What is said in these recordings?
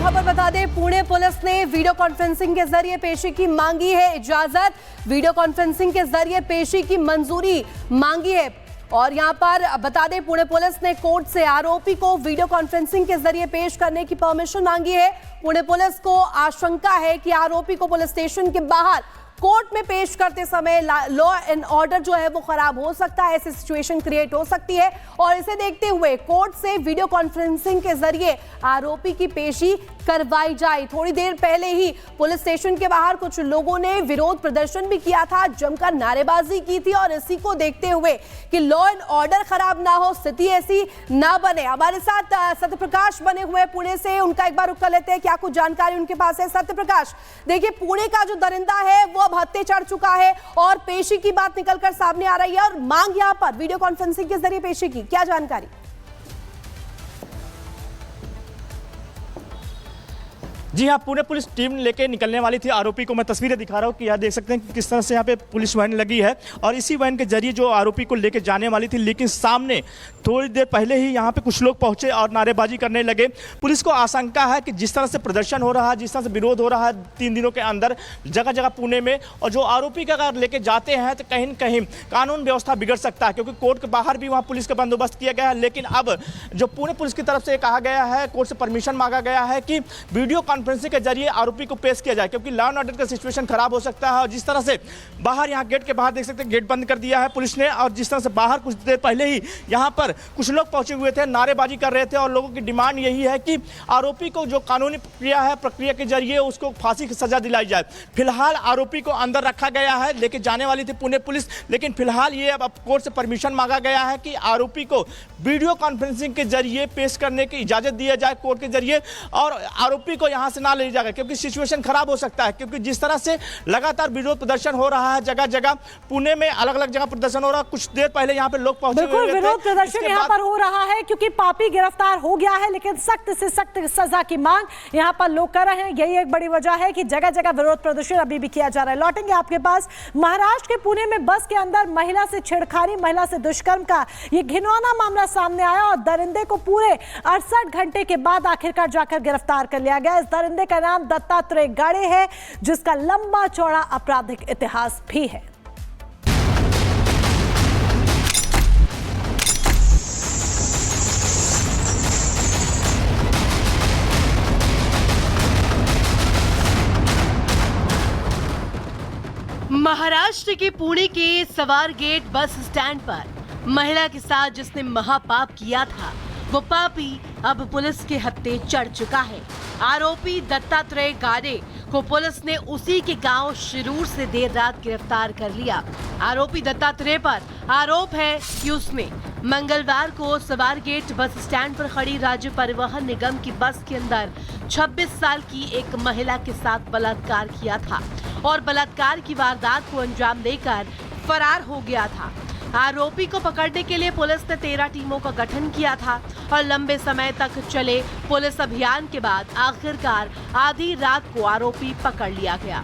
खबर बता दें, पुणे पुलिस ने वीडियो कॉन्फ्रेंसिंग के जरिए पेशी की मांगी है इजाजत। वीडियो कॉन्फ्रेंसिंग के जरिए पेशी की मंजूरी मांगी है। और यहां पर बता दें, पुणे पुलिस ने कोर्ट से आरोपी को वीडियो कॉन्फ्रेंसिंग के जरिए पेश करने की परमिशन मांगी है। पुणे पुलिस को आशंका है कि आरोपी को पुलिस स्टेशन के बाहर कोर्ट में पेश करते समय लॉ एंड ऑर्डर जो है वो खराब हो सकता है, ऐसी सिचुएशन क्रिएट हो सकती है। और इसे देखते हुए कोर्ट से वीडियो कॉन्फ्रेंसिंग के जरिए आरोपी की पेशी करवाई जाए। थोड़ी देर पहले ही पुलिस स्टेशन के बाहर कुछ लोगों ने विरोध प्रदर्शन भी किया था, जमकर नारेबाजी की थी। और इसी को देखते हुए कि लॉ एंड ऑर्डर खराब ना हो, स्थिति ऐसी ना बने, हमारे साथ सत्यप्रकाश बने हुए पुणे से, उनका एक बार रुख कर लेते हैं, क्या कुछ जानकारी उनके पास है। सत्यप्रकाश, देखिए पुणे का जो दरिंदा है वो अब हत्थे चढ़ चुका है और पेशी की बात निकलकर सामने आ रही है और मांग यहां पर वीडियो कॉन्फ्रेंसिंग के जरिए पेशी की, क्या जानकारी? जी हाँ, पुणे पुलिस टीम लेके निकलने वाली थी आरोपी को। मैं तस्वीरें दिखा रहा हूँ कि यहाँ देख सकते हैं कि किस तरह से यहाँ पे पुलिस वैन लगी है और इसी वैन के जरिए जो आरोपी को लेके जाने वाली थी, लेकिन सामने थोड़ी देर पहले ही यहाँ पे कुछ लोग पहुंचे और नारेबाजी करने लगे। पुलिस को आशंका है कि जिस तरह से प्रदर्शन हो रहा है, जिस तरह से विरोध हो रहा है 3 दिनों के अंदर जगह जगह पुणे में, और जो आरोपी का अगर लेके जाते हैं तो कहीं न कहीं कानून व्यवस्था बिगड़ सकता है, क्योंकि कोर्ट के बाहर भी वहाँ पुलिस का बंदोबस्त किया गया है। लेकिन अब जो पुणे पुलिस की तरफ से कहा गया है, कोर्ट से परमिशन मांगा गया है कि वीडियो कॉन्फ्रेंसिंग के जरिए आरोपी को पेश किया जाए, क्योंकि लॉ एंड ऑर्डर का सिचुएशन खराब हो सकता है। और जिस तरह से बाहर यहाँ गेट के बाहर देख सकते हैं, गेट बंद कर दिया है पुलिस ने, और जिस तरह से बाहर कुछ देर पहले ही यहाँ पर कुछ लोग पहुंचे हुए थे, नारेबाजी कर रहे थे और लोगों की डिमांड यही है कि आरोपी को जो कानूनी प्रक्रिया है, प्रक्रिया के जरिए उसको फांसी की सजा दिलाई जाए। फिलहाल आरोपी को अंदर रखा गया है, लेके जाने वाली थी पुणे पुलिस, लेकिन फिलहाल ये अब कोर्ट से परमिशन मांगा गया है कि आरोपी को वीडियो कॉन्फ्रेंसिंग के जरिए पेश करने की इजाजत दी जाए कोर्ट के जरिए, और आरोपी को यहाँ से ना ले जाएगा, क्योंकि सिचुएशन खराब हो सकता है। क्योंकि जिस तरह से लगातार विरोध प्रदर्शन हो रहा है, जगह जगह पुणे में अलग अलग जगह प्रदर्शन हो रहा है। कुछ देर पहले यहाँ पे लोग पहुंचे हुए थे। विरोध प्रदर्शन यहाँ पर हो रहा है क्योंकि पापी गिरफ्तार हो गया है, लेकिन सख्त से सख्त सजा की मांग यहाँ पर लोग कर रहे हैं। यही एक बड़ी वजह है कि जगह जगह विरोध प्रदर्शन अभी भी किया जा रहा है। लौटेंगे आपके पास। महाराष्ट्र के पुणे में बस के अंदर महिला से छेड़खानी, महिला से दुष्कर्म का ये घिनौना मामला सामने आया और दरिंदे को पूरे 68 घंटे के बाद आखिरकार जाकर गिरफ्तार कर लिया गया। इस दरिंदे का नाम दत्तात्रेय गाड़े है, जिसका लंबा चौड़ा आपराधिक इतिहास भी है। महाराष्ट्र के पुणे के सवार गेट बस स्टैंड पर महिला के साथ जिसने महापाप किया था, वो पापी अब पुलिस के हत्थे चढ़ चुका है। आरोपी दत्तात्रेय गाड़े को पुलिस ने उसी के गांव शिरूर से देर रात गिरफ्तार कर लिया। आरोपी दत्तात्रेय पर आरोप है कि उसने मंगलवार को सवार गेट बस स्टैंड पर खड़ी राज्य परिवहन निगम की बस के अंदर 26 साल की एक महिला के साथ बलात्कार किया था और बलात्कार की वारदात को अंजाम देकर फरार हो गया था। आरोपी को पकड़ने के लिए पुलिस ने 13 टीमों का गठन किया था और लंबे समय तक चले पुलिस अभियान के बाद आखिरकार आधी रात को आरोपी पकड़ लिया गया।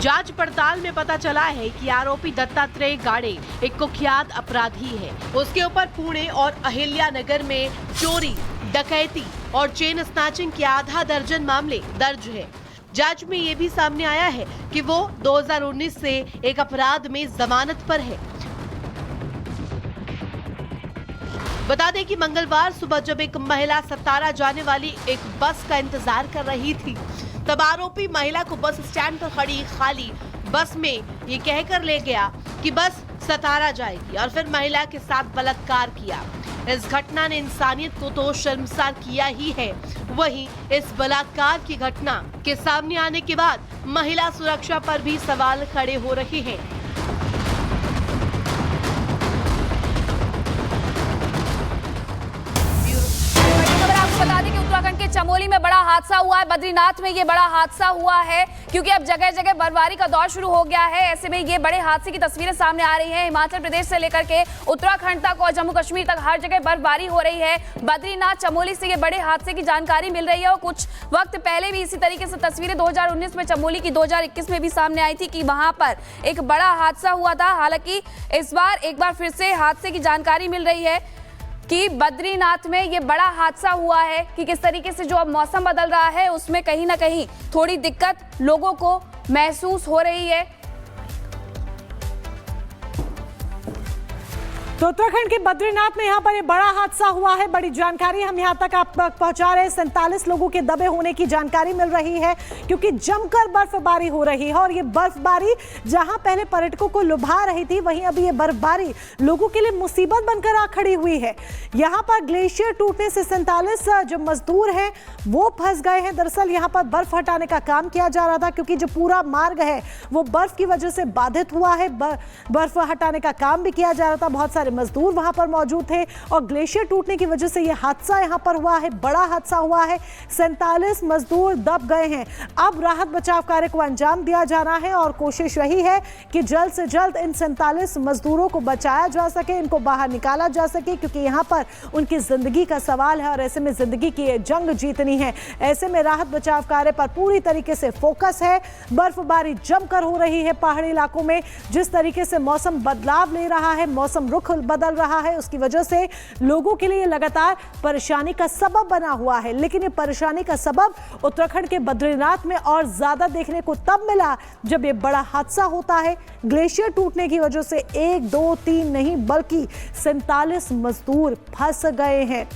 जांच पड़ताल में पता चला है कि आरोपी दत्तात्रेय गाड़े एक कुख्यात अपराधी है। उसके ऊपर पुणे और अहिल्या नगर में चोरी, डकैती और चेन स्नैचिंग के आधा दर्जन मामले दर्ज है। जांच में ये भी सामने आया है कि वो 2019 से एक अपराध में जमानत पर है। बता दें कि मंगलवार सुबह जब एक महिला सतारा जाने वाली एक बस का इंतजार कर रही थी, तब आरोपी महिला को बस स्टैंड पर खड़ी खाली बस में ये कहकर ले गया कि बस सतारा जाएगी और फिर महिला के साथ बलात्कार किया। इस घटना ने इंसानियत को तो शर्मसार किया ही है, वहीं इस बलात्कार की घटना के सामने आने के बाद महिला सुरक्षा पर भी सवाल खड़े हो रहे हैं। बता दें कि उत्तराखंड के चमोली में बड़ा हादसा हुआ है। बद्रीनाथ में ये बड़ा हादसा हुआ है क्योंकि अब जगह जगह बर्फबारी का दौर शुरू हो गया है। ऐसे में ये बड़े हादसे की तस्वीरें सामने आ रही हैं। हिमाचल प्रदेश से लेकर के उत्तराखंड तक और जम्मू कश्मीर तक हर जगह बर्फबारी हो रही है। बद्रीनाथ चमोली से ये बड़े हादसे की जानकारी मिल रही है और कुछ वक्त पहले भी इसी तरीके से तस्वीरें 2019 में चमोली की 2021 में भी सामने आई थी कि वहां पर एक बड़ा हादसा हुआ था। हालांकि इस बार एक बार फिर से हादसे की जानकारी मिल रही है। कि बद्रीनाथ में ये बड़ा हादसा हुआ है कि किस तरीके से जो अब मौसम बदल रहा है उसमें कहीं ना कहीं थोड़ी दिक्कत लोगों को महसूस हो रही है। तो उत्तराखंड के बद्रीनाथ में यहाँ पर ये बड़ा हादसा हुआ है। बड़ी जानकारी हम यहाँ तक आप तक पहुँचा रहे हैं। 47 लोगों के दबे होने की जानकारी मिल रही है क्योंकि जमकर बर्फबारी हो रही है और ये बर्फबारी जहाँ पहले पर्यटकों को लुभा रही थी, वहीं अभी ये बर्फबारी लोगों के लिए मुसीबत बनकर आ खड़ी हुई है। यहाँ पर ग्लेशियर टूटने से 47 जो मजदूर हैं वो फंस गए हैं। दरअसल यहाँ पर बर्फ हटाने का काम किया जा रहा था क्योंकि जो पूरा मार्ग है वो बर्फ की वजह से बाधित हुआ है। बर्फ हटाने का काम भी किया जा रहा था, बहुत सारे मजदूर वहां पर मौजूद थे और ग्लेशियर टूटने की वजह से यह हादसा यहां पर हुआ है, बड़ा हादसा हुआ है। 47 मजदूर दब गए हैं। अब राहत बचाव कार्य को अंजाम दिया जाना है और कोशिश यही है कि जल्द से जल्द इन 47 मजदूरों को बचाया जा सके, इनको बाहर निकाला जा सके क्योंकि यहां पर उनकी जिंदगी का सवाल है और ऐसे में जिंदगी की जंग जीतनी है। ऐसे में राहत बचाव कार्य पर पूरी तरीके से फोकस है। बर्फबारी जमकर हो रही है पहाड़ी इलाकों में। जिस तरीके से मौसम बदलाव ले रहा है, मौसम रुख बदल रहा है, उसकी वजह से लोगों के लिए लगातार परेशानी का सबब बना हुआ है। लेकिन ये परेशानी का सबब उत्तराखंड के बद्रीनाथ में और ज्यादा देखने को तब मिला जब ये बड़ा हादसा होता है। ग्लेशियर टूटने की वजह से 1, 2, 3 नहीं बल्कि 47 मजदूर फंस गए हैं।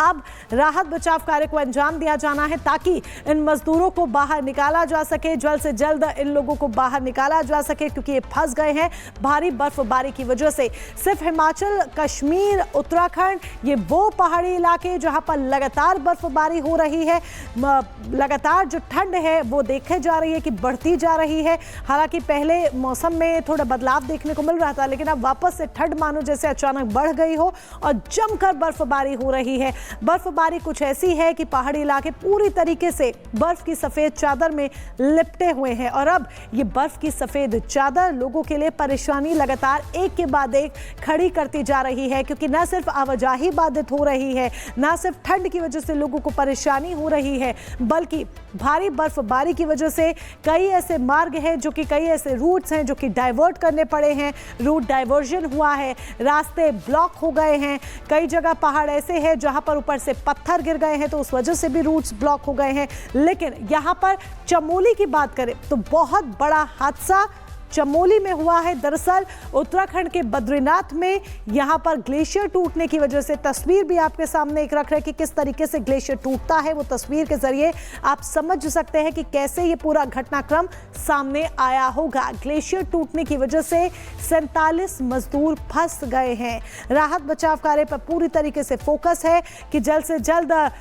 अब राहत बचाव कार्य को अंजाम दिया जाना है ताकि इन मजदूरों को बाहर निकाला जा सके, जल्द से जल्द इन लोगों को बाहर निकाला जा सके क्योंकि ये फंस गए हैं भारी बर्फबारी की वजह से। सिर्फ हिमाचल, कश्मीर, उत्तराखंड ये वो पहाड़ी इलाके जहां पर लगातार बर्फबारी हो रही है। लगातार जो ठंड है वो देखे जा रही है कि बढ़ती जा रही है। हालांकि पहले मौसम में थोड़ा बदलाव देखने को मिल रहा था, लेकिन अब वापस से ठंड मानो जैसे अचानक बढ़ गई हो और जमकर बर्फबारी हो रही है। बर्फबारी कुछ ऐसी है कि पहाड़ी इलाके पूरी तरीके से बर्फ की सफेद चादर में लिपटे हुए हैं और अब ये बर्फ की सफेद चादर लोगों के लिए परेशानी लगातार एक के बाद एक खड़ी करती जा रही है क्योंकि न सिर्फ आवाजाही बाधित हो रही है, न सिर्फ ठंड की वजह से लोगों को परेशानी हो रही है, बल्कि भारी बर्फबारी की वजह से कई ऐसे मार्ग हैं जो कि कई ऐसे रूट्स हैं जो कि डाइवर्ट करने पड़े हैं। रूट डाइवर्जन हुआ है, रास्ते ब्लॉक हो गए हैं। कई जगह पहाड़ ऐसे हैं जहां पर ऊपर से पत्थर गिर गए हैं तो उस वजह से भी रूट्स ब्लॉक हो गए हैं। लेकिन यहां पर चमोली की बात करें तो बहुत बड़ा हादसा चमोली में हुआ है। दरअसल उत्तराखंड के बद्रीनाथ में यहां पर ग्लेशियर टूटने की वजह से, तस्वीर भी आपके सामने एक रख रहे कि किस तरीके से ग्लेशियर टूटता है, वो तस्वीर के जरिए आप समझ सकते हैं कि कैसे ये पूरा घटनाक्रम सामने आया होगा। ग्लेशियर टूटने की वजह से 47 मजदूर फंस गए हैं। राहत बचाव कार्य पर पूरी तरीके से फोकस है कि जल्द से जल्द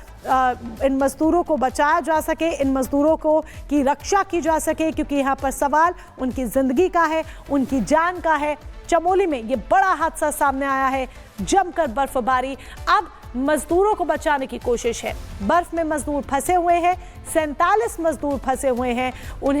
इन मजदूरों को बचाया जा सके, इन मजदूरों को की रक्षा की जा सके क्योंकि यहाँ पर सवाल उनकी जिंदगी का है, उनकी जान का है। चमोली में ये बड़ा हादसा सामने आया है, जमकर बर्फबारी। अब मजदूरों को बचाने की कोशिश है। बर्फ में मजदूर फंसे हुए हैं, 47 मजदूर फंसे हुए हैं। उन्हें